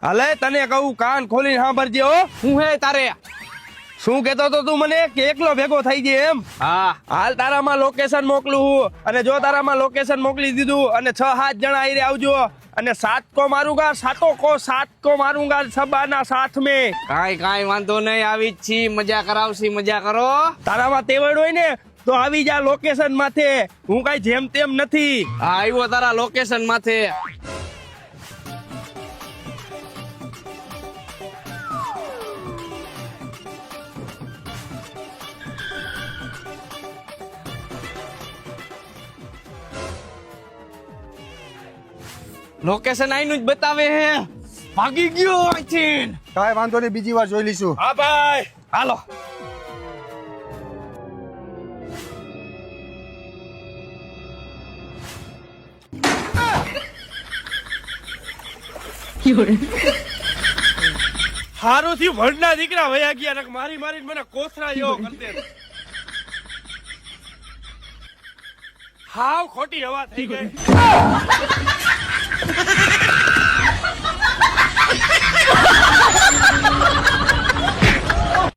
હાલે તને કહું કાન ખોલીને સાંભળજે હો. હું હે તારે? શું કેતો તો તું મને કે એકલો ભેગો થઈ ગયો એમ? હા હાલ તારામાં લોકેશન મોકલું હું, અને જો તારામાં લોકેશન મોકલી દીધું અને 6-7 જણા આઈ આવજો, અને 7 को मारूंगा 7 को मारूंगा સબાના સાથ में. કાઈ વાંધો નહીં, આવી જ છી, મજા કરાવશી, મજા કરો. તારામાં તેવડ હોય ને તો આવી જા લોકેશન માથે, હું કઈ જેમ તેમ નથી. હા આવ્યો તારા લોકેશન માથે. લોકેશન આઈનું જ બતાવે હે. ભાગી ગયો અહીંથી. કાંઈ વાંધો નહીં, બીજી વાર જોઈ લઈશું. હા ભાઈ હાલો. હારું થી ભણના દીકરા વયા ગયા, મારી મારીને મને કોથરા જેવો કરતે. હાવ ખોટી હવા થઈ ગઈ.